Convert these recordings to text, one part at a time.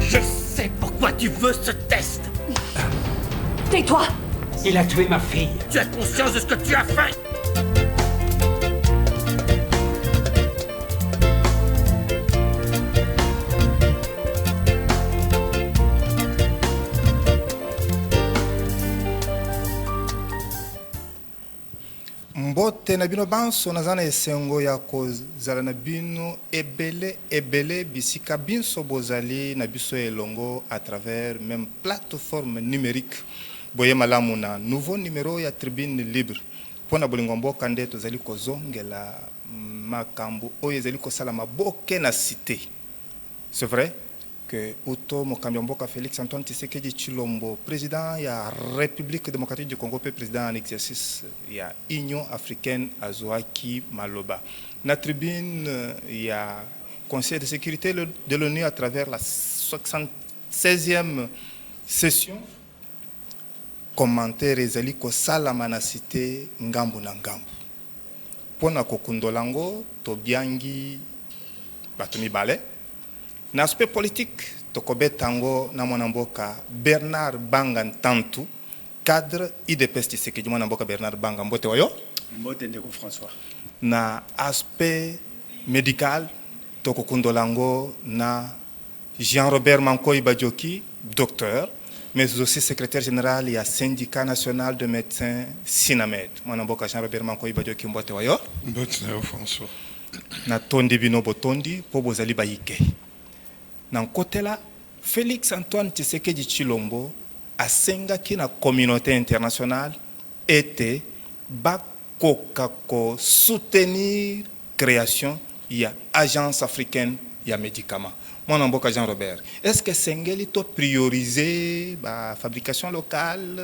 Je sais pourquoi tu veux ce test. Tais-toi! Il a tué ma fille. Tu as conscience de ce que tu as fait? Mbote na bino banso nazana esengo ya kozala na bino ebele bisika binso bozali na biso elongo à travers même plateforme numérique boye malamu na nouveau numéro ya Tribune Libre pona bolingo mboka nde tozali kozongela makambo oyo ezali kosala maboke na cité. C'est vrai que Uto Mokambi Mboka Félix Antoine Tshisekedi Tshilombo, président de la République démocratique du Congo, président en exercice de l'Union africaine Azoaki Maloba. Na tribune, il y a Conseil de sécurité de l'ONU à travers la 76e session. Commentaire ezali ko salama na cité ngambu na ngambu. Pona kokundolango tobiangi batumi balé. Na aspect politique, tokobetango na mwanamboka Bernard Banga Ntantu, cadre IDPS Tshisekedi mwanamboka Bernard Banga mbote wayo. Mbote ndeko François. Na aspect médical, tokokundolango na Jean-Robert Mankoy Badjoki, docteur, mais aussi secrétaire général et syndicat national de médecins Sinamed. Mwanamboka Jean-Robert Mankoy Badjoki mbote wayo. Mbote ndeko François. Na tondi bino botondi po bozali bayike. Dans côté là, Félix Antoine Tshisekedi Tshilombo a sengaki na communauté internationale était bakokako soutenir création ya agence africaine ya médicaments. Mon amboka Jean Robert, est-ce que sengeli to prioriser la fabrication locale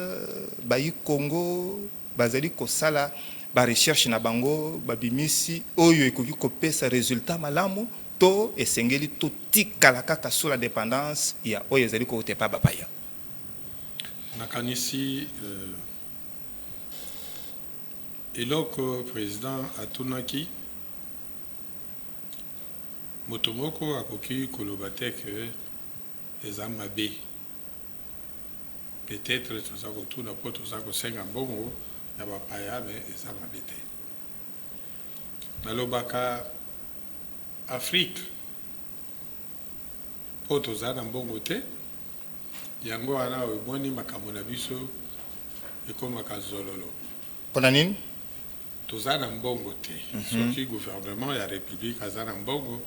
ba yi Congo bazali ko sala ba recherche na bango ba bimisi oyo ekoki ko pesa résultat malamu to esengeli to tikala kaka sur la dépendance ya oyo ezali ko te pa bapaya nakanisi eloko président atunaki motomoko akoki koloba te ke eza mabe peut-être toza kotuna po toza kosenga mbongo ya bapaya me eza mabe te nalobaka Afrique po toza na mbongo te yango wana omoni makambo na biso ekomaka zololo pona nini toza na mbongo te soki gouvernement ya république aza na mbongo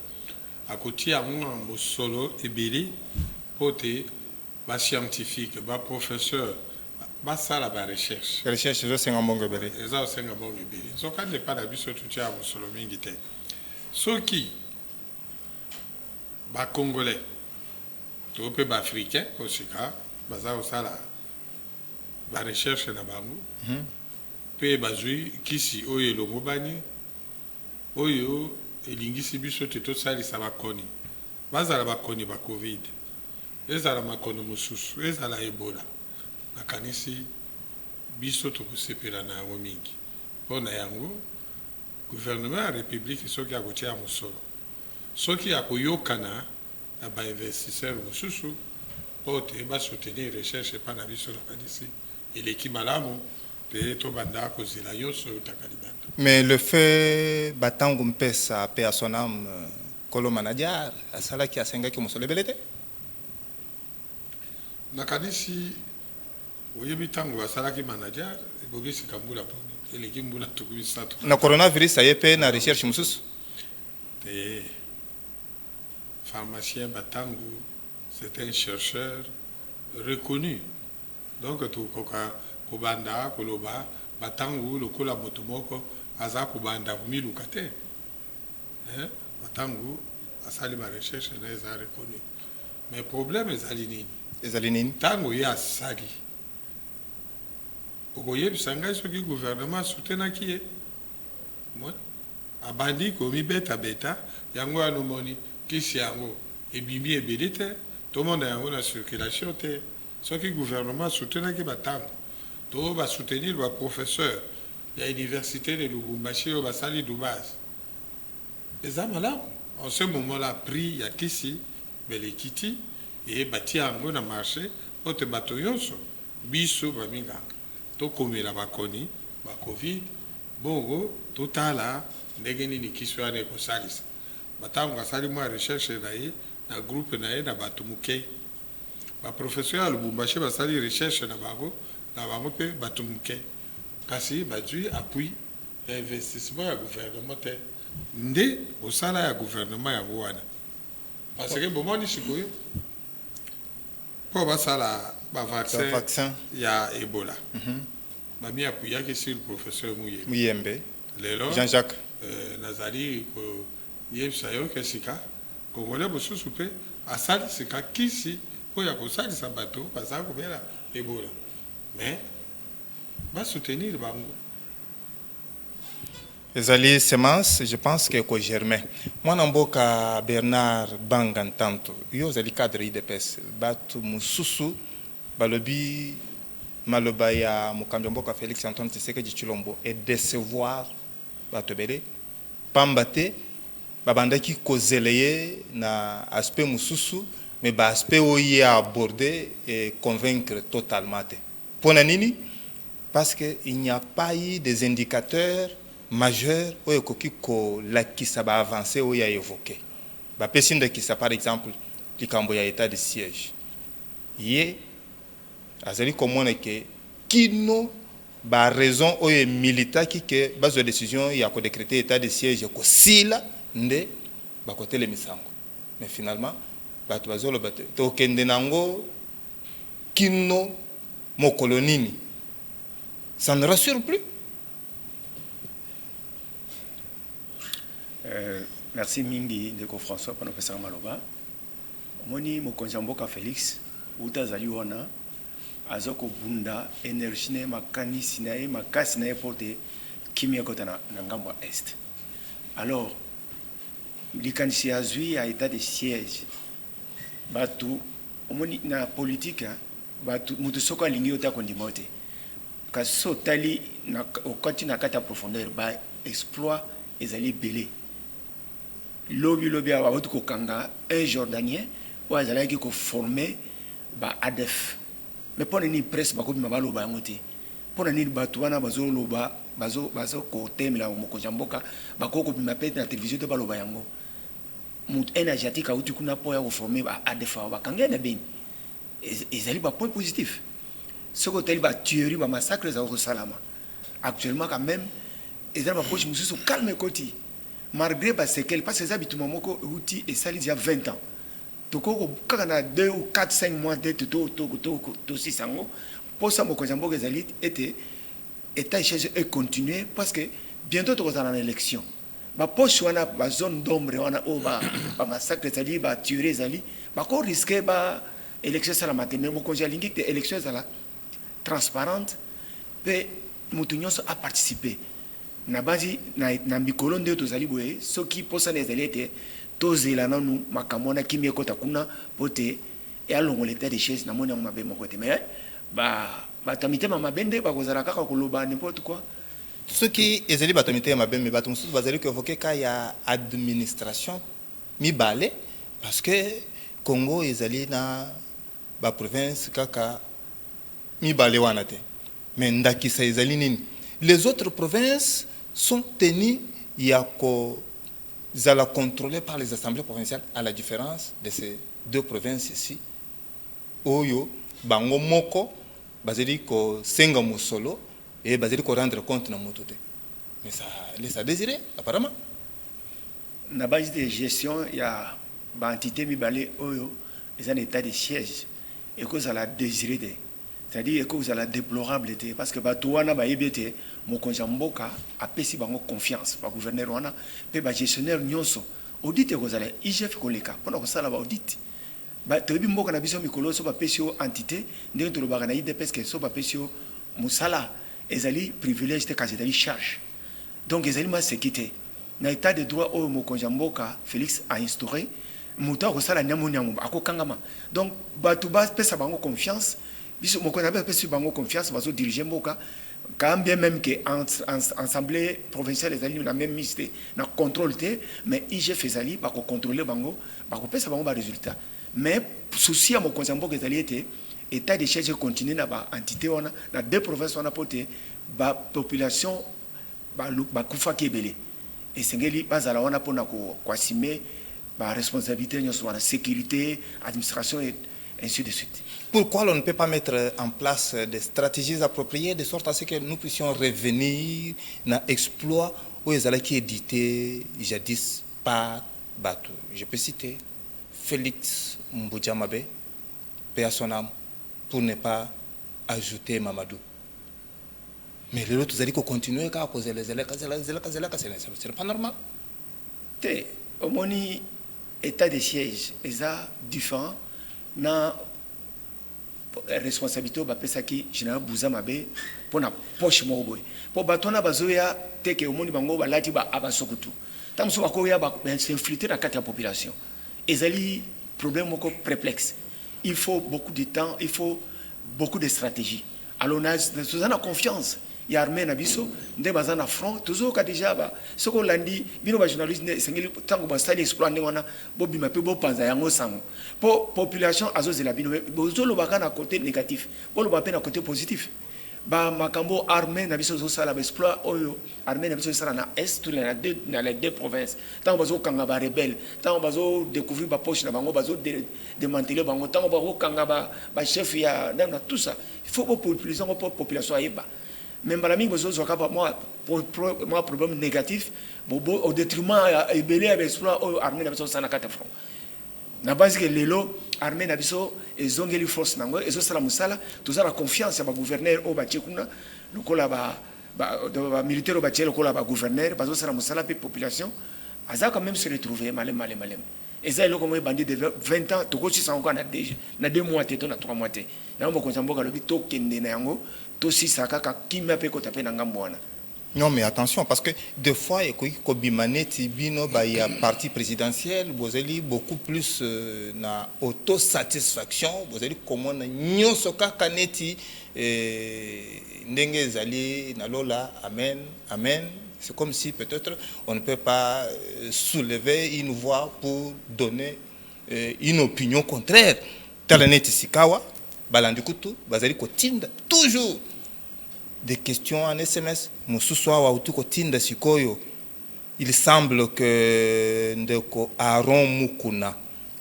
akotia yango mosolo ebele po te bascientifique baprofesseur basala barecherche ezosenga mbongo ebele eza osenga mbongo ebele nzokande epa na biso totia mosolo mingi te soki ba congolais to pe ba africain osika baza osala ba recherche na bango pe bazui kisi oyo elongo bani oyo elingisi biso te tosalisa bakoni bazala bakoni ba covid ezala makono mosusu ezala ebola nakanisi biso tokosepela na yango mingi mpona yango gouvernement ya république soki akotia mosolo soki akoyokana na bainvestisseur mosusu po te basoutenir recherche epa na biso nakanisi eleki malamu mpe tobanda kozela nyonso otaka libanda. Mais le fait batango mpesa pe a son âme kolo manager asalaki asengaki mosolo ebele te nakanisi oyebi ntango basalaki manager ebokisika mbula poni eleki mbula tuku misato na coronavirus aye pe na recherche mosusu te pharmacien batango c'est un chercheur reconnu donc tokoka kobanda koloba batango lokola moto moko aza kobanda miluka te batango asali ba recherche na eza reconnu mais problème ezali nini tango ye asali okoyebisa ngai soki gouvernement soutenaki ye abandi komibeta yango anomoni kisi yango ebimi ebele te tomonda yango na circulation te soki gouvernement soutenaki batango to basoutenir baprofesseur ya université de Lubumbashi oyo basali dubase eza malamu en ce moment là prix ya kisi belekiti et bâti yango na marché ote bato nyonso biso baminganga tokomela bakoni ba covid bongo totala ndenge nini kisi wana ekosalisa batango asali mwa recherche na ye na groupe na ye na bato moke baprofesseur ya lubumbashi basali recherche na bango mpe bato moke kasi bazwi appui ya investissement ya gouvernement te nde osala ya gouvernement yango wana parce que bomoni sikoyo mpo basala bavaccin ya ebola bami apuyaki sur le professeur Muyembe lelo Jean-Jacques nazali koyebisa yo ke sika kongole mosusu mpe asalisika kisi oyo akosalisa bato bazala kobela ebola mais basoutenir bango ezali semence je pense que ko germain mwana mboka Bernard Bangantanto yo ozali cadre IDPS bato mususu balobi maloba ya mokambi mboka Félix Antoine Tshisekedi Tshilombo et décevoir bato bele pamba te babandaki kozeleye na aspect mususu mais ba aspect oyo aborder et convaincre totalement te pona nini parce que il n'y a pas eu des indicateurs majeurs oyo koki ko lakisa ba avancer oyo a évoqué ba pesinde qui ça par exemple likambo ya état de siège ye azali komona ke kino ba raison oyo milita ki ke bazo décision ya ko décréter état de siège ko sila nde ba kote le misango mais finalement bato bazolo bato to kende nango kino mokolo nini ça ne rassure plus. Merci mingi ndeko François pour nous faire maloba. Moni mokonzi mboka Félix utazali wana azoko bunda énergie ne makanisi na ye makasi na ye pote kimia kota na ngambo est. Alors likanisi azui a état de siège batu omoni na politique batu mutu soko alingi ota kondimote kaso tali na okati na kata profondeur ba exploit ezali belé lobi a watu kokanga un jordanien ou azalaki ko former ba ADF mais pour ni presse ba ko mabalo ba ngote pour ni batu wana bazo loba bazo ko temela moko jamboka ba ko bima pete na télévision te baloba yango mut en asiatique auti kuna po ya ko former ba ADF ba kanga na ben ezali ba point positif ce que tel ba tuerie ba massacre za Salama actuellement quand même ezali ba poche mususu calme koti malgré parce qu'elle passe ses habitudes moko outil et ça il y a 20 ans toko kaka na 2 ou 4 5 mois de to 6 ans pour ça moko jambo ezali était état chargé et continuer parce que bientôt to dans l'élection ba poche wana ba zone d'ombre wana o ba massacre ezali ba tuerie ezali ba ko risquer ba élection ça la matinée moko jalingi que élection ça la transparente pe mutunyoso a participé na basi na mikolo nde tozali boye soki posa na ezali ete tozela nanu makamona kimie kota kuna pote ya longo l'état de chaise na moni yango mabe moko te mais batamite mabende bakozala kaka koloba n'importe quoi soki ezali batamite mabende bato mususu bazali ko évoquer ka ya administration mibale parce que Congo ezali na ba province kaka mibale wana te mais ndakisa ezali nini les autres provinces sont tenues à contrôlées par les assemblées provinciales, à la différence de ces deux provinces ici. Oyo, bango moko, baseli ko senga musolo et baseli ko rendre compte na motote. Mais ça laisse à désirer, apparemment. Na base de gestion, il y a ba entité mibale oyo, les en état de siège et que ça la désirer. C'est-à-dire que vous allez déplorable parce que Batouana ba yebete mon konjamboka a pesi bango confiance par gouverneur wana pe ba gestionnaire nyonso audit que vous allez IGF koleka pendant que ça là ba audit ba tebi mboka na biso mikolo so ba pesio entité ndenge to ba na IDPS que so ba pesio musala ezali privilège te kazali charge donc ezali ma sécurité na état de droit au mon konjamboka Félix a instauré muta ko sala nyamu akokangama donc batu ba pesa bango confiance biso moko na pesi bango confiance bazo diriger mboka quand bien même que l'Assemblée provinciale des alliés n'a même mis na contrôle mais IG faisali ba ko contrôler bango ba ko pesa bango ba résultat mais souci à mon consambo que alliés était état de siège continue na ba entité on na deux provinces on a porté ba population ba kufa kebele et sengeli bazala on a pona ko kwasime ba responsabilité sur la sécurité administration et ainsi de suite. Pourquoi on ne peut pas mettre en place des stratégies appropriées de sorte à ce que nous puissions revenir dans l'exploit où ils allaient éditer jadis par Bateau. Je peux citer Félix Mboudjamabe, paix à son âme, pour ne pas ajouter Mamadou. Mais les autres, vous allez continuer à causer les élèves, c'est pas normal. Au moins, état de siège, ils ont différent. Na responsabilité ba pesa ki général Bouzamabe pour na poche mo boy pour batona bazoya teke omoni bango balati ba abasokutu tamso bakoya ba s'infiltrer na kati ya population ezali problème moko préplexe. Il faut beaucoup de temps, il faut beaucoup de stratégie. Alors nous avons confiance. Il y a armée na biso nde bazana front toujours ka déjà ba soko landi bino ba journaliste ne sengeli tango ba style exploit ngona bo bima pe bo panza yango sango po population azozela bino bozo lo baka na côté négatif bo lo ba pe na côté positif ba makambo armée na biso zo sala ba exploit oyo armée na biso sala na est tout na les deux provinces tango bazo kanga ba rebelle tango bazo découvrir ba poche na bango bazo démanteler bango tango bazo kanga ba chef ya na tout ça il faut que population ayeba. Même si vous avez un problème négatif, au détriment de l'exploit de l'armée de la francs. Na base que l'élo armée nabiso et ont une force nango et ça la musala tous la confiance à gouverneur au bachekuna le kola ba militaire au bachel le kola ba gouverneur bazo sala musala pe population aza quand même se retrouver malem et ça le comme bandit de 20 ans to ko ci sango na 2 mois té to na 3 mois té na mo ko samboka lobi to kende na yango to si sakaka kimia pe ko tapé na ngambo wana. Non, mais attention, parce que des fois, il y a parti présidentiel, vous avez beaucoup plus na autosatisfaction, vous avez comment nous sommes kaneti ndenge zali nalola, amen, amen. C'est comme si peut-être on ne peut pas soulever une voix pour donner une opinion contraire. Talaneti sikawa, balandikutu, bazali kotinda toujours. Des questions en SMS. Il semble que Ndeko Aaron Mukuna,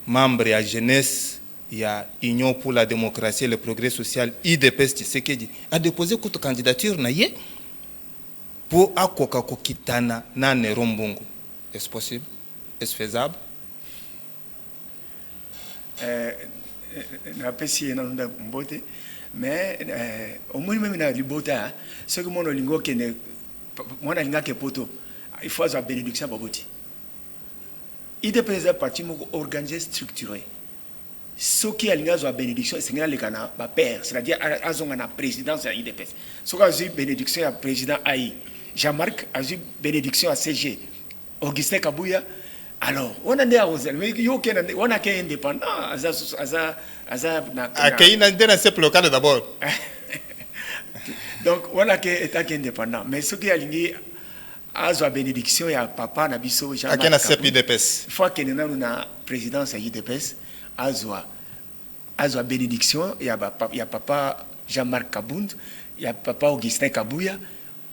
membre de la jeunesse, il y a Union pour la démocratie et le progrès social, IDPS Tshisekedi, a déposé une candidature pour Akoka Kokitana Nane Rombongo. Est-ce possible? Est-ce faisable? Mais au moins même dans libota ce que mon lingo qui ne moi linga ke poto il faut avoir bénédiction baboti il dépend parti mo organisé structuré ce qui a linga zo bénédiction c'est ngala lekana ba père c'est-à-dire azonga na présidence à IDPS ce que j'ai bénédiction à président AI Jean-Marc a eu bénédiction à CG Augustin Kabouya. Alors, on a des arrosés, mais on a qu'un indépendant. C'est local d'abord. Donc, on a qu'un indépendant. Mais ce qui a lié à la bénédiction, il y a papa, Nabiso, Jean-Marc. Il faut qu'il y ait une présidence à l'IDPS, à la bénédiction, il y a papa Jean-Marc Kabound, il y a papa Augustin Kabouya.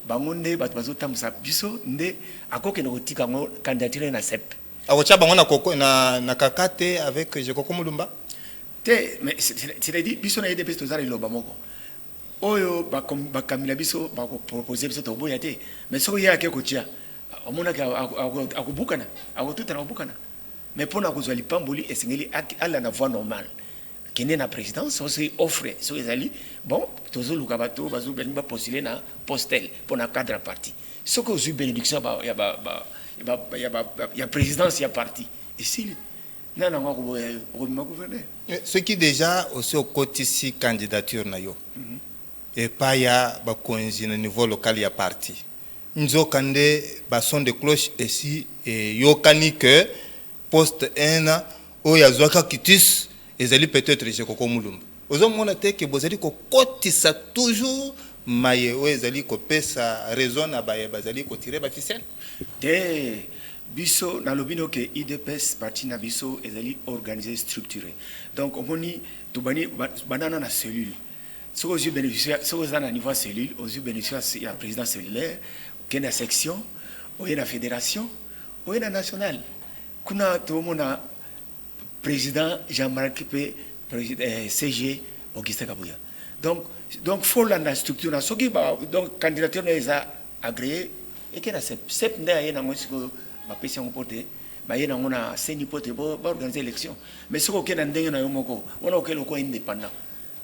Bangonde, Batbazo Tamsa Biso, Nde, à quoi qu'il y ait une candidature à CEP. Awocha bangona koko na kakate avec Jekoko Mulumba. Mais c'est-à-dire biso na IDPS to zara loba moko. Oyo ba kamila biso ba ko proposer biso to boya te. Mais so ya ke ko tia. Omona ka akubukana, akututa na kubukana. Mais pona ko zali pamboli esengeli ala na voie normale. Kene na présidence aussi offre so ezali bon tozo luka bato bazo belinga postuler na postel pour na cadre parti. So ko zu bénédiction ba ya il y a présidence, il y a parti. Et si non, ce qui déjà aussi au côté ici candidature et pas y a au niveau local il y a parti. Nous avons son de cloche ici et yokani que poste 1 où il y a zoaka kitis et zali peut-être je kokko mulumba. Aux hommes on a que vous allez ko kotisa toujours maye oyo ezali kopesa raison na baye bazali kotire baficelle te biso nalobino ke IDPS parti na biso ezali organisé structuré donc omoni tobani banana na cellule ce que je bénéficie ce que na niveau cellule aux bénéficie ya président cellulaire ke na section oye na fédération oye na national kuna tomona président Jean-Marc P président CG Augustin Kabuya donc faut la structure na soki ba donc candidature na agréé et que na sep nda yena ngosiko ba pesi ngo pote ba yena ngona seni pote ba organiser élection mais soko ke na ndenge na yo moko ona okelo ko indépendant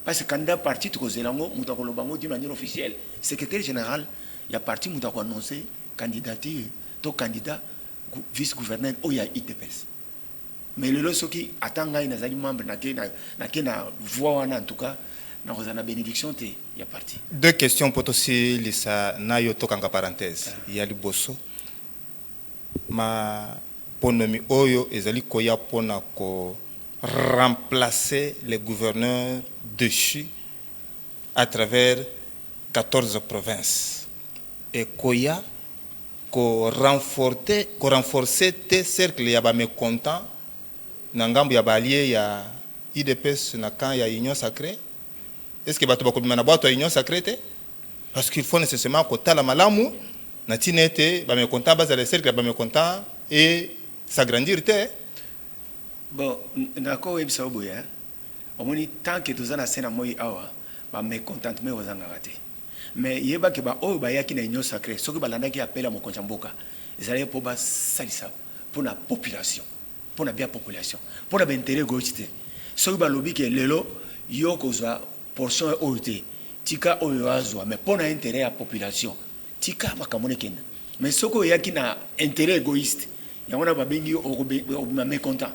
parce que candidat parti to zelango mutako lobango d'une manière officielle secrétaire général ya parti mutako annoncer candidature to candidat vice gouverneur o ya IDPS mais le soki atanga ina zali membre na voix en tout cas na rozana bénédiction te ya parti. Deux questions pour aussi lisa na yo tokanga parenthèse ya liboso ma ponomi oyo ezali koya pona ko remplacer les gouverneurs déchus à travers 14 provinces et koya ko renforcer tes cercles ya ba mécontents na ngambo ya balie ya IDPS na kan ya union sacrée. Est-ce que bato bakobima na bato ya union sacrée te parce qu'il faut nécessairement kotala malamu na tinete ba mécontents base les cercles ba mécontents et s'agrandir te. Bon nako ebisa oboya omoni tant que tozana sena moi awa ba mécontent mais ozanga raté mais yeba ke ba oyo ba yaki na union sacrée soki balanda ki appelle à mokonza mboka ezali po ba salisa pour la population pour la bien population pour la intérêt gauchité soki ba lobi ke lelo yo kozwa portion oyote tika oyo azwa mais pour l'intérêt à population tika makamone kenda mais soko yaki na intérêt égoïste yangona ba bengi o mécontent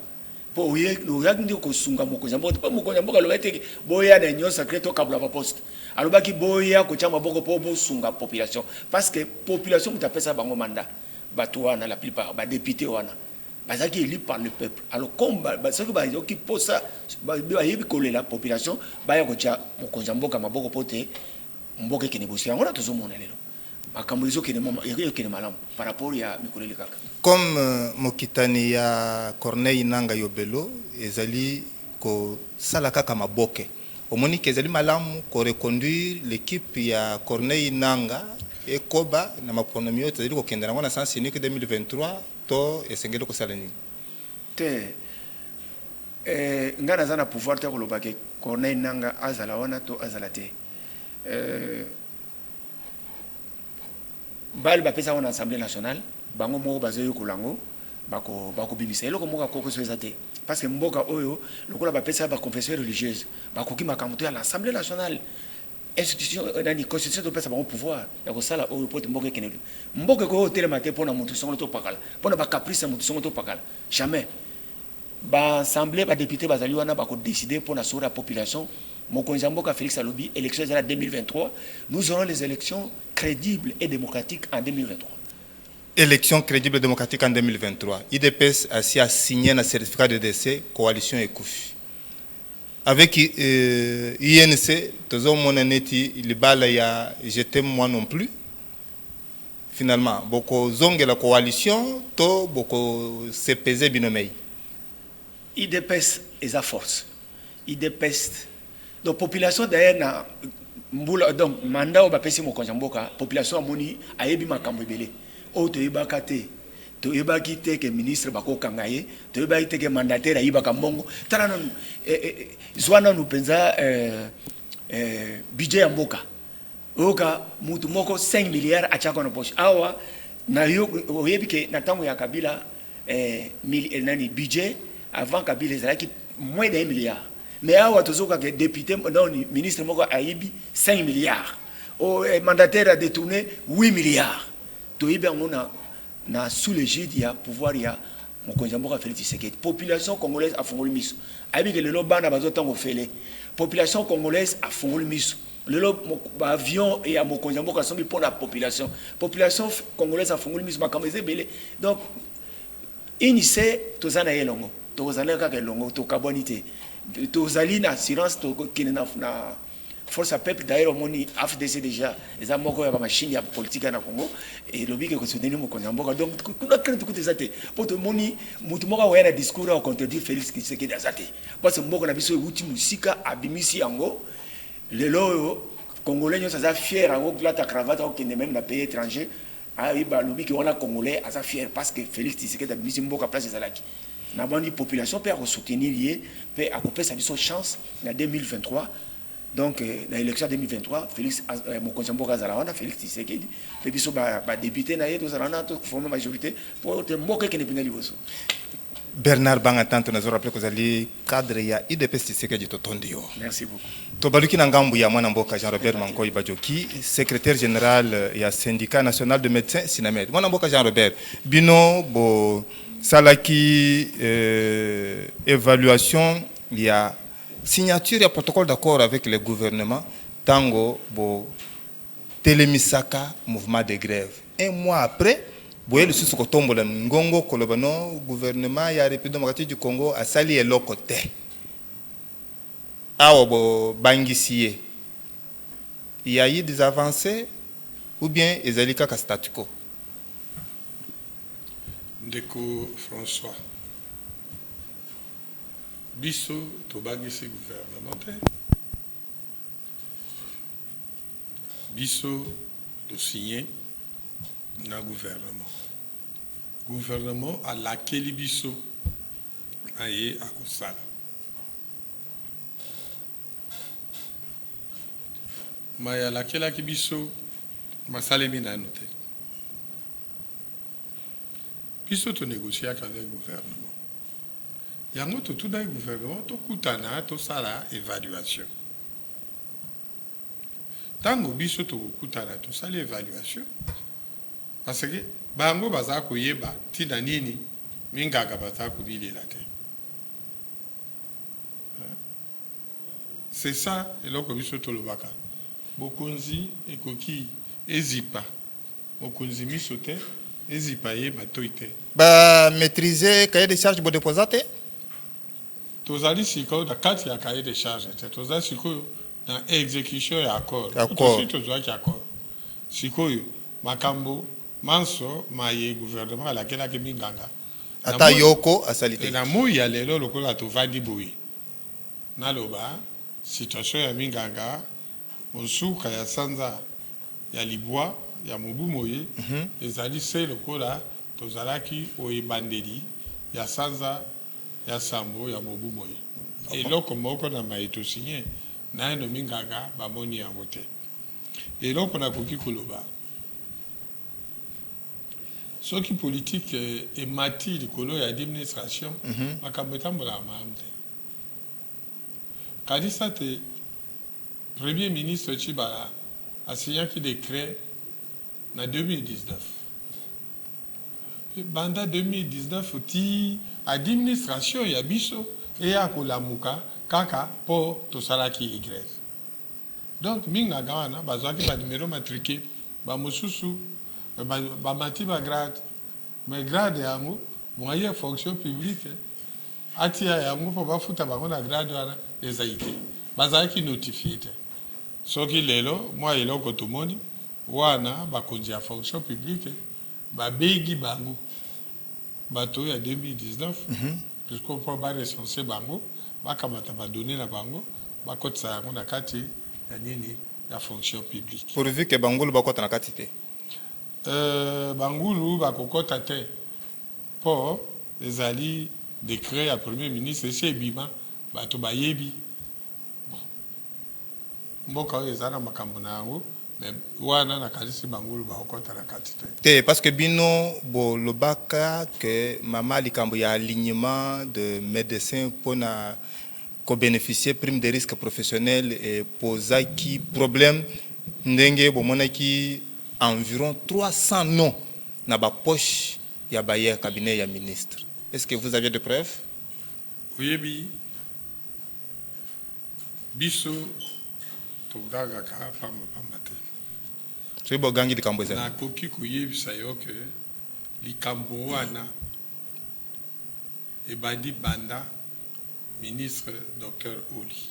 pour oye no yaki ko sunga mokonza mboka pa mokonza mboka lo ete boya na union sacrée to kabula ba poste alobaki boya ko chama boko po bo sunga population parce que population mutapesa bango mandat batwa na la plupart ba député wana bazaki élu par le peuple alors comme ceux qui pose ça ba yebi kolela population ba ya ko cha mokonza mboka maboko pote mboka ke négocier ngona tozomona lelo makambo ezo kene malamu par rapport ya mikoleli kaka comme mokitani ya Corneille Nanga Yobelo ezali ko sala kaka maboke omoni ke ezali malamu ko reconduire l'équipe ya Corneille Nanga et koba na mapronomi yote ezali ko kenda na sens unique 2023 to esengeli ko sala nini te ngana zana pouvoir te ko lobake Corneille Nanga azala wana to azala te bal ba pesa en assemblée nationale bango moko bazoyo kolango bako bimisa eloko moko akoko soezate parce que mboka oyo lokola ba pesa ba confession religieuse bakoki makambo to à l'assemblée nationale institution nani constitution to pesa bango pouvoir ya ko sala oyo pote mboka kenelu mboka ko hôtel maté pona mutu songo to pakala pona ba caprice mutu songo to pakala jamais ba assemblée ba député bazali wana bako décider pona sur la population mokonza mboka Félix Alobi élections en 2023 nous aurons les élections crédibles et démocratiques en 2023. Élections crédibles et démocratiques en 2023. IDPS a signé un certificat de décès coalition Ekoufi. Avec INC, toujours mon année, il bala j'étais moi non plus. Finalement, beaucoup zong la coalition, to beaucoup CPZ binomei. IDPS est à force. IDPS donc population d'ailleurs donc mandat ba pesi mokonza mboka population amoni ayebi makambo ebele o to yebaka te to yebaki te ke ministre bako kangaye to yebaki te ke mandataire ayibaka mbongo tala nanu zwana nu penza budget ya mboka oka mutu moko 5 milliards achako na poche awa na yo oyebi ke na tango ya Kabila nani budget avant Kabila ezalaki moins de 1 milliard. Mais awa tozoka que député non ministre moko ayibi 5 milliards o mandataire a détourné 8 milliards to yibi ngona na sous l'égide ya pouvoir ya mokonza mboka Félix Tshisekedi population congolaise a fongoli miso ayibi que lelo bana bazotango fele population congolaise a fongoli miso lelo avion et à mokonza mboka sombi pour la population congolaise a fongoli miso makameze belé donc initié tozana yelongo tozana kaka elongo to kabonité tozali na assurance to kene na force à peuple d'ailleurs moni AFDC déjà les amoko ya machine ya politique na Congo et lobby que soutenir mon Mboka donc kuna crainte tout ezate pour te moni mutu moko wa na discours au contredire Félix Tshisekedi azate parce que Mboka na biso uti musika abimisi yango lelo congolais nous ça fier yango plata cravate au kende même na pays étranger ah oui bah lobby que on a congolais ça fier parce que Félix Tshisekedi abimisi Mboka place ezalaki na bandi population peut soutenir lié peut accompagner sa biso chance en 2023. Donc, dans l'élection 2023, Félix Mokonjambo Zalawana, Félix Tshisekedi, et puis député naïe de Zalawana, tout former majorité pour te moquer qu'il n'est pas niveau. Bernard Bangatant, nous avons rappelé que vous allez cadre ya IDP Tshisekedi Totondio. Merci beaucoup. Tobaluki Nangambu ya mwana mboka Jean-Robert Mankoy Bajoki, secrétaire général ya syndicat national de médecins Sinamed. Mwana mboka Jean-Robert, bino bo salaki évaluation ya signature et protocole d'accord avec le gouvernement, tango bo telemisaka mouvement de grève. Un mois après, boye le sous kotombo la ngongo kolobano gouvernement ya République démocratique du Congo a sali elo côté. Awo bo bangisie. Il y a eu des avancées ou bien ezalika ka statu quo. Ndeko François. Biso tobangisi gouvernement te biso to signé na gouvernement a lakeli biso aye akosala maya lakelaki biso masalemi nano te biso to négocier avec le gouvernement. Il y a un autre tout dans le gouvernement, tout coutana, tout ça là, évaluation. Tant que biso tout coutana, tout ça l'évaluation. Parce que bango baza koyeba tina nini mingaga baza kubili la te. C'est ça et là que biso tout le baka. Bokonzi ekoki ezipa. Bokonzi misote ezipa ye batoite. Ba maîtriser cahier de charge bo déposater. Tozali siko da kati ya cahier de charge tozali siko na exécution ya accord tozali accord siko makambo manso maye gouvernement alakela ke minganga ata yoko asalite na moyi ya lelo lokola tovandi boyi naloba situation ya minganga monsuka ya sanza ya libwa ya mobu moye ezali se lokola tozalaki oyebandeli ya sanza ya sambo ya mobu moye eloko moko na maito signé na eno minganga bamoni yango te eloko na koki koloba soki politique emati likolo ya administration makambo etambola malamu te kadisa te premier ministre Tshibala asignaki décret na 2019 banda 2019 ti administration ya biso eya kolamuka kaka po tosalaki grève donc mingaga wana bazwaki ba numéro matriqué ba mosusu ba mati ba grade mais grade yango moyen fonction publique atia yango po bafuta bango na grade wana ezaite bazalaki notifié te soki lelo moi eloko tomoni wana bakonzi ya fonction publique babegi bango bato ya 2019 puisqu'on peut pas recenser bango bakamata ba donner na bango bakotsa yango na kati ya nini ya fonction publique pourvu que bangulu bakota na kati te bangulu bakokota te po ezali décret ya premier ministre esi ebima bato bayebi mboka oyo eza na makambo na yango mais wana nakalisi bangulu bakokota na kati te parce que bino bo lobaka que mama likambo ya alignement de médecins pona ko bénéficier prime de risque professionnel et posaki problème ndenge bomonaki environ 300 noms na ba poche ya baye cabinet ya ministre. Est-ce que vous avez des preuves? Oui, biso togaga ka pamba te. C'est bo gangi likambo ezali. Na koki kuyebisa yo ke likambo wana ebandi banda ministre Dr Oli.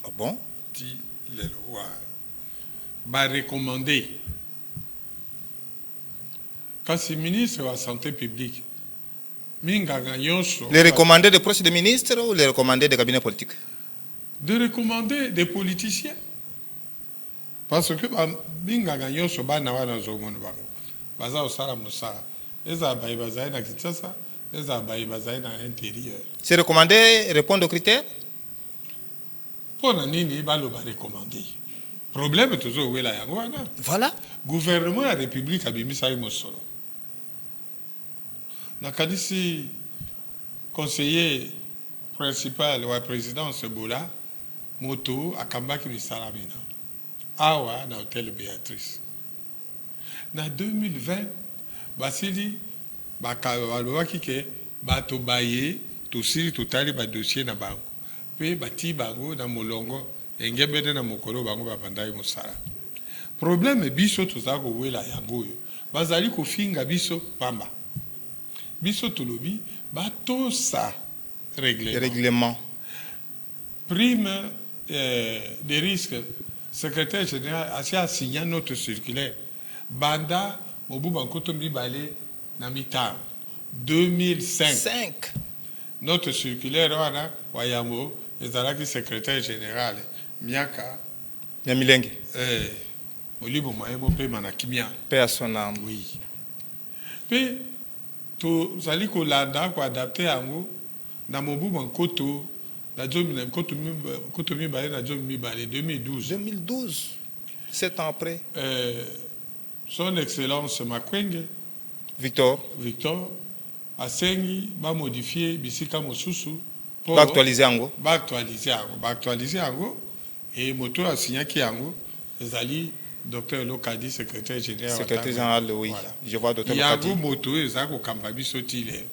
Ah bon? ti lelo wa ba recommander kasi ministre wa santé publique minganga nyonso Les recommandés des proches des ministres ou les recommandés des cabinets politiques? de recommander des politiciens parce que minganga nyonso bana wana zomona bango baza osala mosala eza bayi bazali na Kinshasa eza bayi bazali na intérieur. Ces recommandés répondent aux critères? Pona nini baloba recommandé problème toujours wela yango wana. Voilà. Gouvernement de la République abimisa ye mosolo nakanisi conseiller principal wa présidence Bola moto akambaki misala mina awa na hôtel Béatrice na 2020 basili balobaki ke bato baye tosili totali badossier na bango mpe bati bango na molongo engebede na mokolo bango babandaki mosala. Problème biso tozala kowela yango oyo bazali kofinga biso pamba biso tolobi batosa règlement prime des risques secrétaire général a signé notre circulaire banda mobuba nkoto mibale na mitano 2005 notre circulaire wana wayambo ezalaki secrétaire général miaka Nyamilenge. Olibo Maebo pe manakimia. Paix à son âme. Oui. Pe to zali ko landa ko adapter yango na mobu bankoto na jomi na koto mi balé na jomi mi balé 2012. 2012. 7 ans après. Son excellence Makwenge Victor asengi ba modifier bisika mosusu pour actualiser yango. Ba actualiser yango et moto a signé ki yango ezali Docteur Lokadi, secrétaire général. Secrétaire général, oui. Voilà. Je vois Docteur Lokadi. Lokadi. Il y a un moto, il y a un campagne sotile.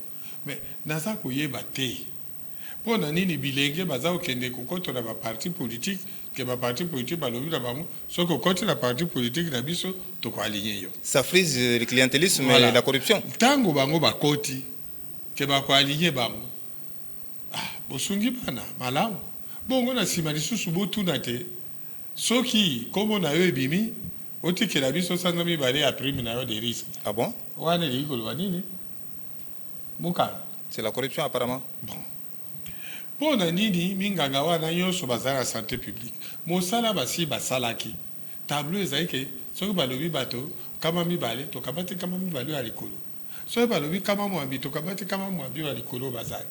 Mais, naza koye bate. Pour nani bilenge baza okende kokoto na ba parti politique, que ba parti politique balobi na bango, so kokoto na parti politique na biso to ko aligner yo. Ça frise le clientélisme Voilà. et la corruption. Tango bango bakoti que ba ko aligner bango. Ah, bosungi bana malamu. Bongo na sima lisusu botuna te. Soki comme on a eu bimi oti que la biso sanga mi balé a prime na yo des risques. Ah bon? Wane liko lwanini? Muka. C'est la corruption apparemment. Bon. Pour nini minganga wana nyonso bazala santé publique. Mosala basi basalaki. Tableau ezaki soki balobi bato kama mi balé to kabati kama mi balé ya likolo. Soki balobi kama mwambi to kabati kama mwambi ya likolo bazali.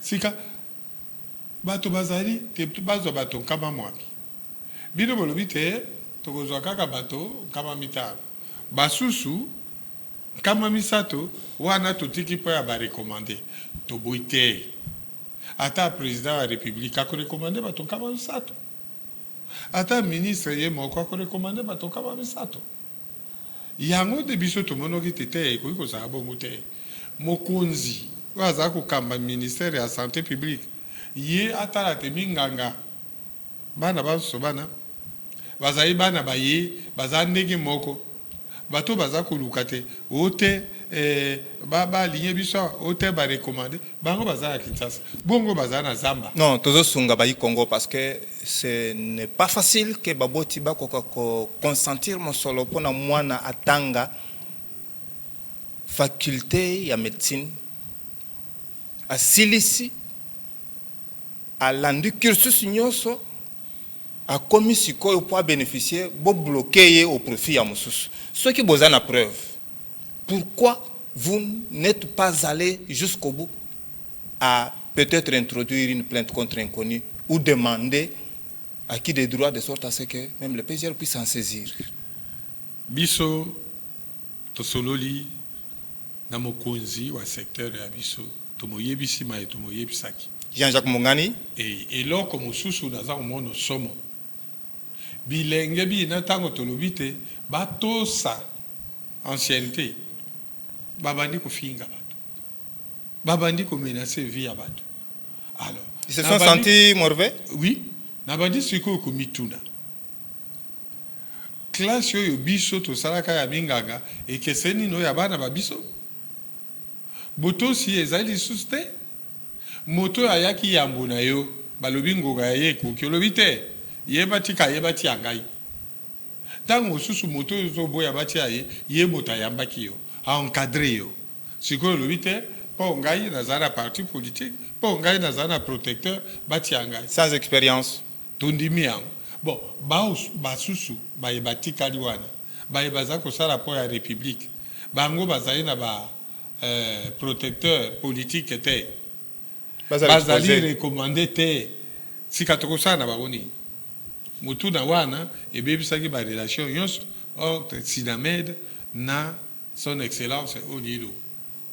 Sika bato bazali te bazo bato kama mwambi. Bino bolobi te tokozwa kaka bato kama mitano basusu kama misato wana totiki po ya barekomande toboyi te ata président ya république akorekomande bato kama misato ata ministre ye moko akorekomande bato kama misato yango de biso tomonoki te ekoki kozala bongo te mokonzi oyo azala kokamba ministère ya santé publique ye atala te minganga bana baso bana bazali bana baye baza ndenge moko bato baza koluka te ote ba ligne biso ote ba recommander bango baza ya Kinshasa bongo baza na zamba. Non, tozo sunga bayi Congo parce que ce n'est pas facile que baboti ba ko consentir mon solo pona mwana atanga faculté ya médecine a silisi a landu cursus nyonso a commis sikoyo pour bénéficier bo bloquer au profit ya mususu. Ceux qui besoin la preuve. Pourquoi vous n'êtes pas allé jusqu'au bout à peut-être introduire une plainte contre inconnu ou demander à qui des droits de sorte à ce que même le PGR puisse en saisir? Biso tosololi na mokonzi wa secteur ya biso tomoyebisi ma tomoyebisaki. Jean-Jacques Mongani et loko mosusu naza mono somo bilenge bi na tango tolobi te batosa ancienneté babandi kofinga bato babandi ko menacer vie ya bato. Alors ils se sont sentis mauvais? Oui, nabandi siko ko mituna classe yo biso to salaka ya minganga et que seni no ya bana babiso boto si ezali suste moto ayaki yambo na yo balobi ngoga ye ko kiolobi te yebati ka yebati yangai tango susu moto zo boya bati aye yebota yambaki yo a encadrer yo siko lobite po ngai na zana parti politique po ngai na zana protecteur bati yangai sans expérience tondimi yango bon ba susu ba yebati kaliwana ba yebaza ko sala po ya république bango bazali na ba protecteur politique était bazali recommandé te sikatoko sana baboni mutu na wana ebebisaki ba relation yonso entre Sinamed na son excellence Olilo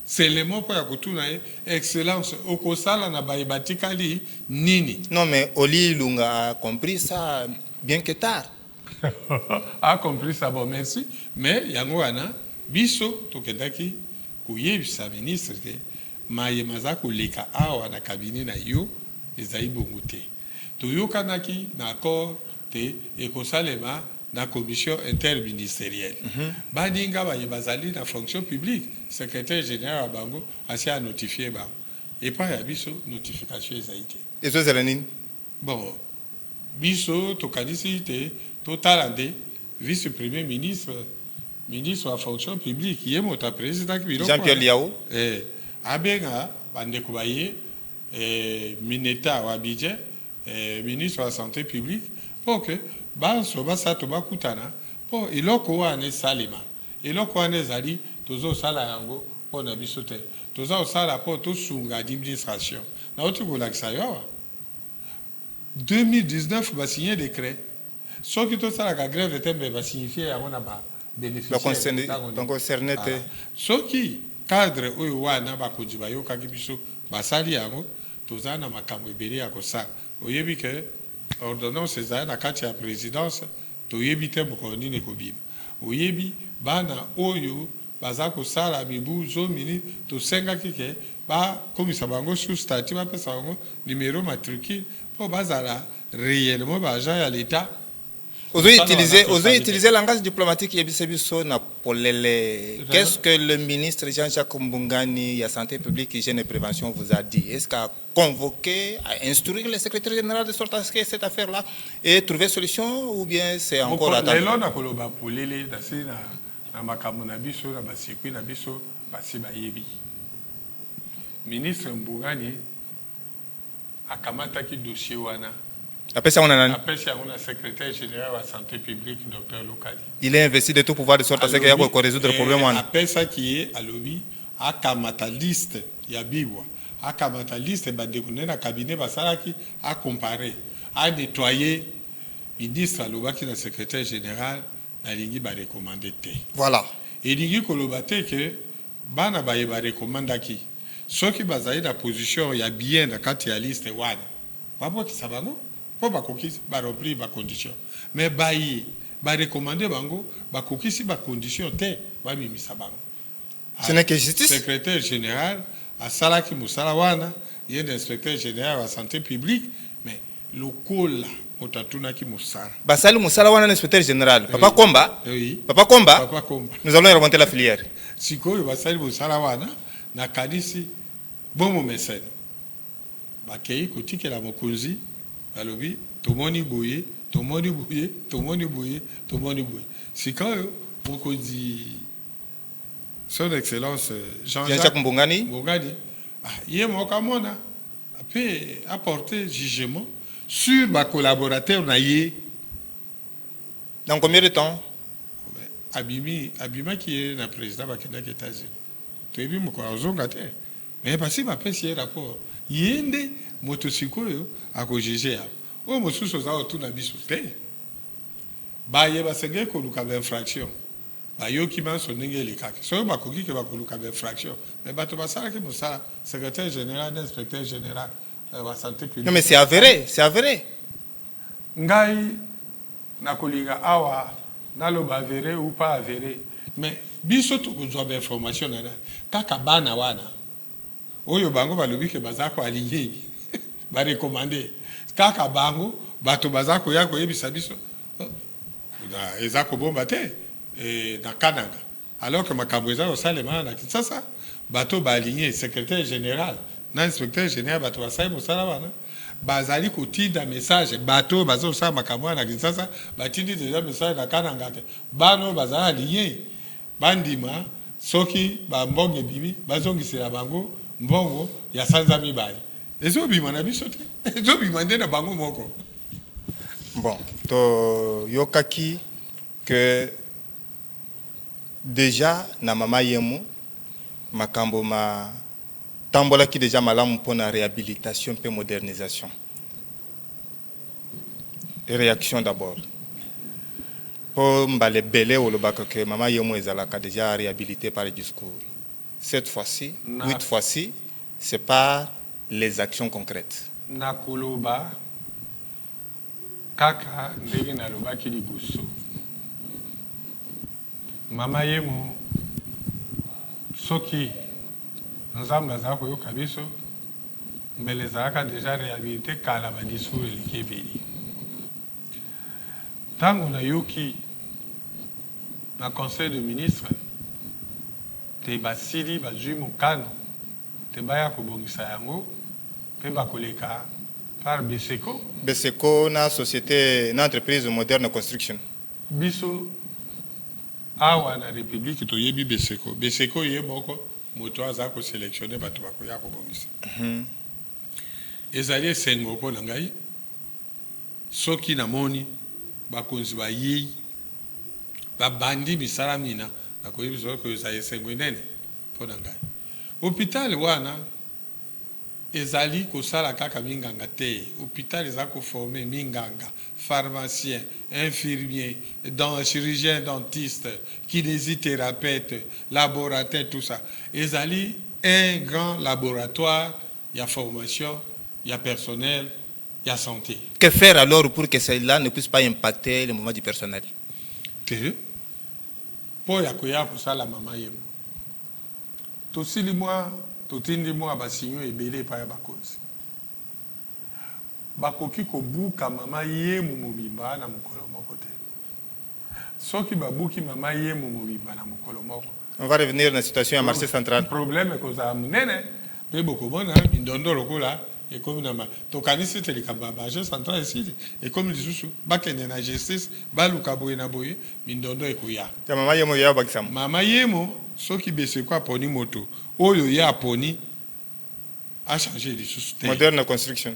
c'est le mot pour yakutuna excellence okosala na bayibatikali nini. Non mais Oli Lunga a compris ça bien que tard. A compris ça, bon merci, mais yango wana biso tokendaki kuyebisa ministre ke maye mazako leka awa na cabinet na yo ezai bongo te toyokanaki na accord te ekosalema na commission interministérielle baninga baye bazali na fonction publique secrétaire général bango asi a notifié ba et pas ya biso notification ezai te Eso zelanini bon biso tokanisi te totala nde vice premier ministre ministre à fonction publique qui est mon président Jean-Pierre Liao abenga bandeko baye mineta wa budget ministre de la santé publique pour que banso basato bakutana pour eloko wana salima eloko wana ezali tozo sala yango pour na biso te tozo sala pour to sunga administration na otukolakisa yo 2019 ba signé décret ce qui to sala ka grève tembe ba signifier yango na ba donc concerné te soki cadre oyo wana bakonzi bayokaki biso basali yango toza na makambo ebele ya kosala oyebi ke ordonnance ezali na kati ya présidence toyebi te mokolo nini ekobima oyebi bana oyo baza kosala mibu zomini tosengaki ke bakomisa bango sous statut bapesa bango numéro matricule mpo bazala réellement baagent ya l'état. Vous avez utilisé le langage diplomatique Qu'est-ce que le ministre Jean-Jacques Mbungani, la santé publique, hygiène et prévention vous a dit? Est-ce qu'il a convoqué, a instruit le secrétaire général de sorte à ce que cette affaire-là ait trouvé solution ou bien c'est encore à attendre? Ministre Mbungani a kamataki dossier wana. Après ça, on a un secrétaire général de la santé publique, Dr Lokadi. Il est investi de tout pouvoir de sorte à ce qu'il y ait résoudre le problème. Après ça, qui est à lobby, à kamata liste, il y a Bibwa, à kamata liste, bah déconner dans cabinet, bah ça qui a comparé, à nettoyer, ministre à l'obaki le secrétaire général, la ligne va recommander. Voilà. Et ligne kolobate que, bah na ba recommanda qui, ceux qui basaient la position, il y a bien dans quand il y a liste one, pas pour qui ça va non? Pour bakokisi ba remplir ba condition mais bayi ba recommander bango ba kokisi ba condition te ba mimisa bango ce n'est que justice. Secrétaire général a salaki musala wana il y a l'inspecteur général de la santé publique mais lokola otatuna ki musala basali musala wana l'inspecteur général papa Komba oui papa Komba nous allons remonter la filière sikoyo basali musala wana na kadisi bomo meseno bakei kotikela mokonzi alobi tomoni boye tomoni boye tomoni boye tomoni boye sikayo mokonzi son excellence Jean-Jacques Mbungani ye mokamona peut apporter jugement sur ma collaborateur na ye dans combien de temps abima qui est na président bakenda aux États-Unis toyebi moko azonga te mais parce que bapesi rapport yende motosikoyo akojuge ya o mosusu za otuna biso te baye basenge koluka ba infraction bayoki manso ndenge lekaki so bakoki ke bakoluka ba infraction mais bato basala ki mosala secrétaire général d'inspecteur général wa santé publique. Non mais c'est avéré ngai nakolinga awa naloba avéré ou pas avéré mais biso tokozwa ba information na kaka bana wana oyo bango balobi ke bazako aligné ba recommander kaka bango bato bazako yako yebisa biso na ezako bomba te na Kananga alors que makambo ezako salema na Kinshasa bato ba aligné secrétaire général na inspecteur général bato basai mosala wana bazali kotinda message bato bazosala makambo na Kinshasa batindi déjà message na kananga te bano bazala lié bandima soki bambonge bibi bazongisela bango mbongo ya sanza mibali ezobima na biso te ezobima nde na bango moko. Bon, to yokaki que déjà na mama yemu makambo ma tambola ki déjà malamu pour la réhabilitation et modernisation. Et réaction d'abord. Pour mbale belé ou le bac que mama yemu ezalaka déjà réhabilité par le discours. Cette fois-ci, 8 fois-ci, c'est par les actions concrètes. Nakuluba kaka ndenge nalobaki liboso mama yemu soki nzambe azala koyoka biso mbele ezalaka déjà réhabilité kala badiscours eleki ebeli ntango nayoki na conseil de ministre te basili bazwi mokano te baya kobongisa yango mpe bakoleka par Beseko. Beseko na société, na entreprise moderne construction. Biso awa na République to yebi Beseko. Beseko ye moko moto aza ko sélectionner bato bakoya ko bongisa. Ezali sengo po na ngai. Soki na moni bakonzi ba yi ba bandi misala mina na ko yebi zo ko ezali sengo nene po na ngai. Hôpital wana ezali kosala kaka minganga te hôpital eza ko former minganga pharmacien infirmier chirurgien dentiste kinésithérapeute laboratoire tout ça ezali un grand laboratoire il y a formation il y a personnel il y a santé. Que faire alors pour que cela ne puisse pas impacter le mouvement du personnel? Te po ya koya kosala mama yemo tosili moi totindi mwa basinyo ebele pa ya bakonzi bakoki kobuka mama yemu mobimba na mokolo moko te soki babuki mama yemu mobimba na mokolo moko on va revenir dans la situation à marché central problème kozala munene mpe bokomona mindondo lokola ekomi na tokanisi te likambo ya marché central esili ekomi lisusu bakende na justice baluka boye na boye mindondo ekoya ya mama yemu ya bakisama mama yemu soki Beseko aponi moto oyo ya aponi a changé lisusu te moderne construction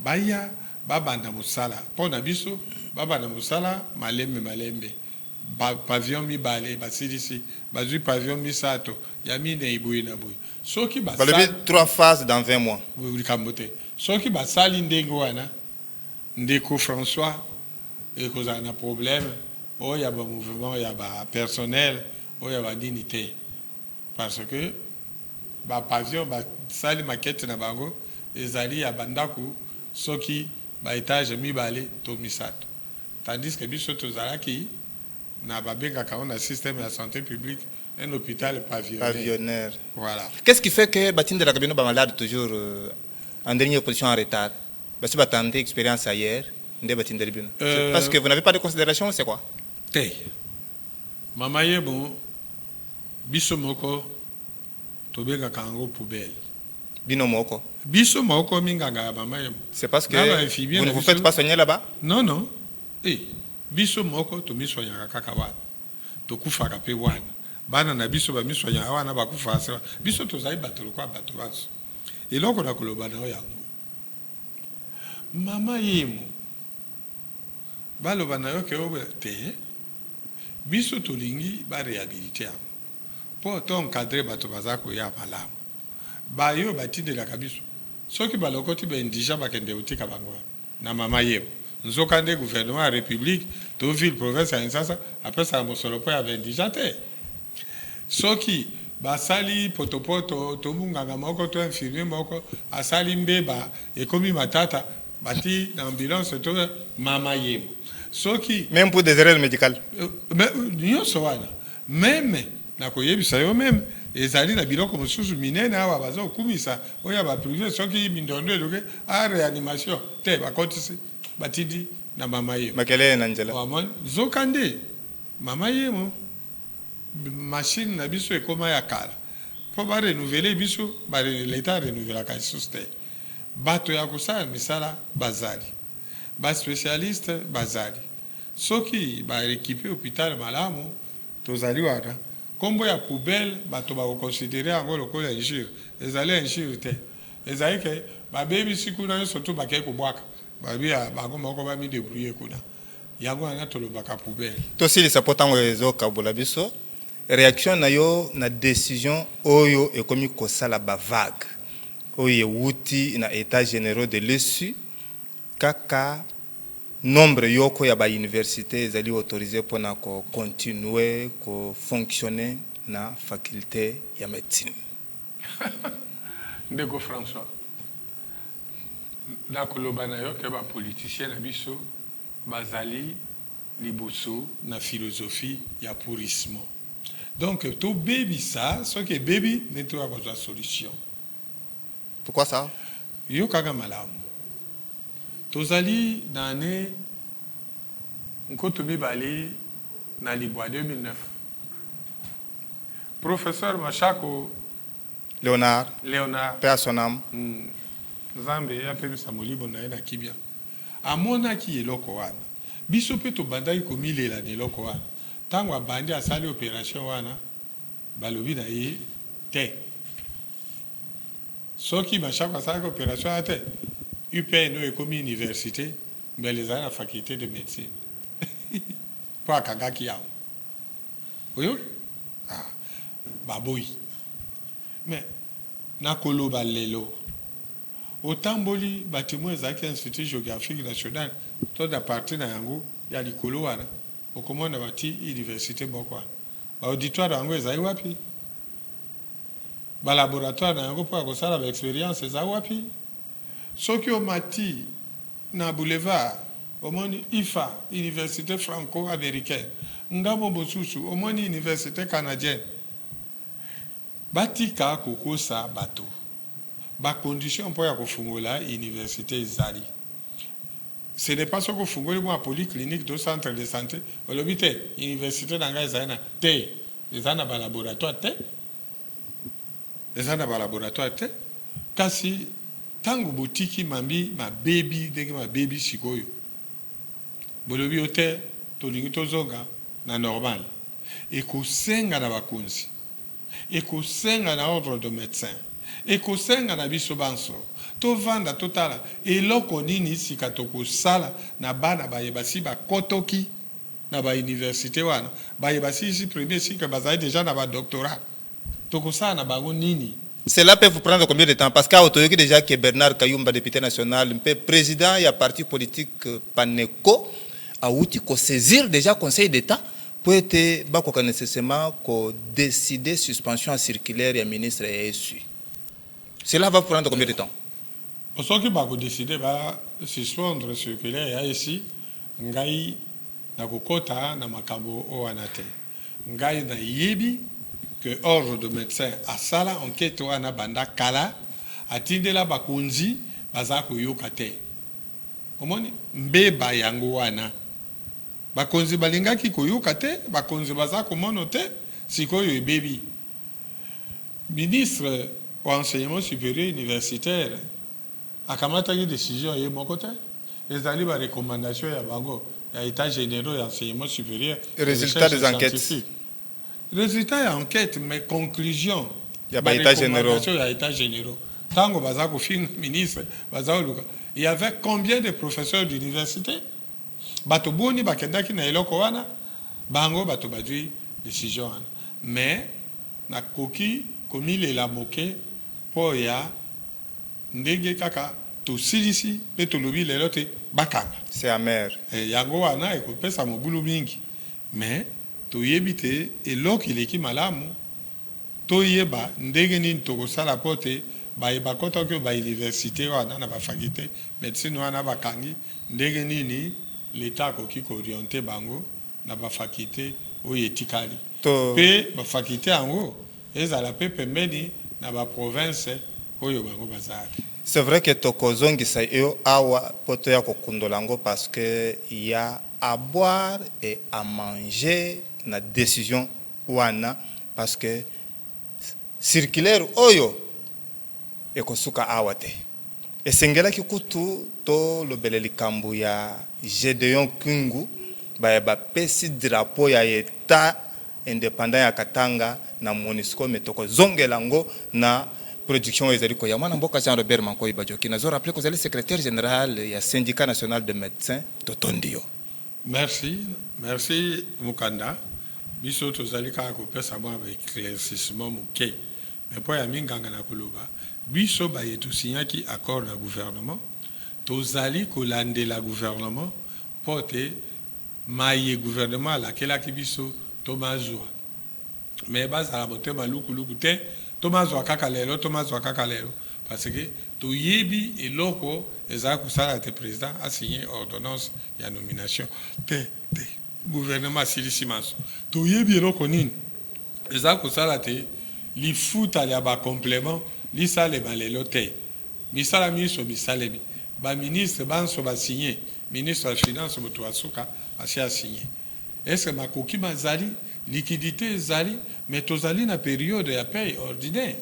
baya babanda mosala mpo na biso babanda mosala malembe pavillon mibale basilisi bazwi pavillon misato ya mine iboye na boye soki balobi 3 phases dans 20 mois likambo te soki basali ndenge wana ndeko François ekozala na problème oyo ya bamouvement ya bapersonnel oyo ya badini te parce que bapavillon basali maquette na bango ezali ya bandako soki baétage mibale to misato tandis que biso tozalaki na babengaka on a système de santé publique un hôpital pavillonnaire. Voilà. Qu'est-ce qui fait que Batinde la Cabino malade toujours en dernière position en retard? Parce que Batinde expérience ailleurs, parce que vous n'avez pas de considération, c'est quoi? Te. Mama yebo biso moko tobenga kango poubelle. Bino moko. Biso moko minganga mama yebo. C'est parce que vous ne vous faites pas soigner là-bas? Non non. Biso moko to misonya kaka wana. To kufaka pe wana. Bana na biso ba misonya wana ba kufa biso to zai batolo kwa bato baso. Eloko na koloba na yango. Mama yemo. Baloba na yo ke obe te. Biso to lingi ba réhabiliter. Po to encadrer bato bazako ya malamu. Ba yo batinde la kabiso. Soki balokoti ba indija bakende utika bangwa na mama yemo. Nzokande gouvernement à République, to ville province à Insasa, après ça mosolopo ya indija te. Soki basali potopoto to munganga moko to infirmier moko asali mbeba ekomi matata bati na ambulance to mama yemo. Soki même pour des erreurs médicales. Mais nyonso wana même na koyebisa yo même ezali na biloko mosusu minene awa bazo kumisa oya ba privé soki mindondo eloke a réanimation te bakotisi batidi na mama yemo. Makele na njela. Wamon zokande mama yemo machine na biso ekoma ya kala po ba renouveler biso ba l'état renouveler ka système bato ya kosala misala bazali, ba spécialiste bazali. Soki ba équipe hôpital malamu tozali wana. Kombo ya poubelle bato ba considérer yango lokola injure, ezali injure te. Ezali ke ba baby sikuna surtout ba ke ko bwaka. Ba bia ba ngoma ko ba mi débrouiller kuna. Yango ana tolobaka poubelle. tosilisa po ntango ezokabula biso réaction na yo na décision oyo ekomi kosala bavague oyo ewuti na état généraux de l'ESU kaka nombre yoko ya bauniversité ezali autorisé mpona kocontinue kofonctionner na faculté ya médecine. Ndeko François, nakoloba na yo ke bapoliticien na biso bazali liboso na philosophie ya pourrissement. Donc, tout baby ça, ce qui est baby, n'est pas la solution. Pourquoi ça? Yo kaga malamu. Tozali nane nkotomi bali na libwa 2009. Professeur Machako Léonard, Père son âme. Zambe ya pe samolibo na ena kibia. Amona ki eloko wana. Biso pe to bandai komilela de eloko wana. Tango abandi asali opération wana balobi na ye te. Soki Machako asali opération wana te. UPN no ekomi université mais les à la faculté de médecine. Pour kagaki yao. Oyo? Ah. Baboui. Mais nakoloba lelo. Otamboli bâtiment ezaki Institut géographique national to da partie na yango ya likolo wana. Okomona bati université bokwa. Ba auditoire yango ezai wapi? Ba laboratoire na yango pour kosala ba expérience ezai wapi? Soki omati na boulevard omoni IFA, université franco-américaine, ngamo bosusu omoni université canadienne. Batika kokosa bato. Ba condition pour ya kofungola université ezali. Ce n'est pas ce que fungoli mo polyclinique do centre de santé, olobite université nanga ezana te, ezana ba laboratoire te. Ezana ba laboratoire te. Kasi tango botiki mambi ma baby deke ma baby sikoyo. Bolobi ote tolingi tozonga na normal. Eko senga na bakunzi. Eko senga na ordre de médecin. Eko senga na biso banso. To vanda totala eloko nini sika toko sala na bana bayebasi ba kotoki na ba université wana. Bayebasi ici premier sika bazali déjà na ba doctorat. Toko sala na bango nini. Cela peut vous prendre combien de temps? Parce qu'à Otoyoki déjà que Bernard Kayumba, député national, président, il y a parti politique Paneco, a outi qu'on saisir déjà Conseil d'État pour être nécessairement décider suspension circulaire et ministre ESU. Cela va vous prendre combien de temps? Pour ceux qui vont décider de suspendre circulaire ici, ngai na kokota na makambo o anate. Ngai na yebi que ordre de médecin à sala enquête wana banda kala atindela bakunzi baza koyoka te. Omoni mbeba yango wana bakonzi balingaki koyoka te, bakonzi baza komono te, sikoyo ebebi. Ministre wa enseignement supérieur universitaire akamataki décision ye moko te, ezali ba recommandation ya bango ya état généraux ya enseignement supérieur. Résultat des enquêtes. Résultat de l'enquête, mais conclusion. Il y a pas d'état généraux. Il y a état généraux. Tango Bazako fin ministre, il y avait combien de professeurs d'université? Bato boni bakendaki na eloko wana, bango bato badui décision. Mais na koki komi la moke po ya ndenge kaka to silisi pe to lobi lelo te bakanga. C'est amer. Yango wana ekopesa mobulu mingi. Mais to yebite eloko ileki malamu to yeba ndenge nini tokosala pote bayeba kota ke ba université wana na ba faculté médecine wana bakangi ndenge nini l'état akoki orienté bango na ba faculté oyo etikali pe ba faculté yango ezala pe pembeni na ba province oyo bango bazali. C'est vrai que tokozongisa yo awa poto ya kokundolango parce que il y a à boire et à manger na décision wana parce que circulaire oyo ekosuka awate esengelaki kutu to lobele likambo ya Gédéon Kungu bapesi drapeau ya état indépendant ya Katanga na MONUSCO metoko zongelango na production ezali ko ya mwana mboka Jean Robert Mankoyi Bajoki na zo rappeler ko zali secrétaire général ya syndicat national de médecins Totondio. Merci Mukanda. Biso tozali kaka kopesa mwa ba éclaircissement muke. Mais po ya minganga na koloba biso ba yetu signaki accord na gouvernement tozali kolandela gouvernement pote maye gouvernement la kelaki biso tomazwa. Mais bazala motema luku te tomazwa kaka lelo parce que toyebi eloko ezala kusala te président a signé ordonnance ya nomination te gouvernement silisi maso toyebi eloko nini ezala kusala te li futa ya ba complément li sale balelo te misala miso bisalemi ba ministre banso ba signé ministre de finance moto asuka asi a signé est-ce makoki mazali liquidité zali mais tozali na période ya paye ordinaire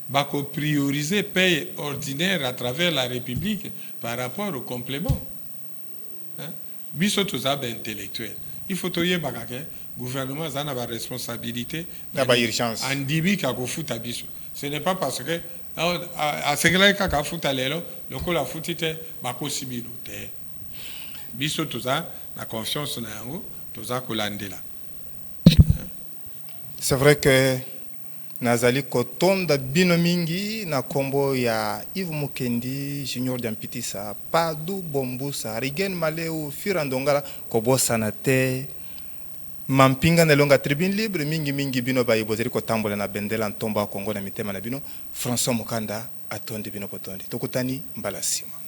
bako prioriser paye ordinaire à travers la République par rapport au complément hein? Biso tozabe intellectuel il faut toyer bakake gouvernement zana ba responsabilité na ba urgence andimi ka ko futa biso ce n'est pas parce que a segela ka futa lelo lokola futite bako sibilo te biso toza na confiance na yango toza kolandela. C'est vrai que nazali kotonda bino mingi na kombo ya Yves Mukendi Junior Diampitisa Padu Bombusa Rigen Maleu Firandongala kobosa na te mampinga na longa tribune libre mingi bino ba ibozeri ko tambola na bendela ntomba Kongo na mitema na bino François Mukanda atondi bino potondi tokutani mbala sima.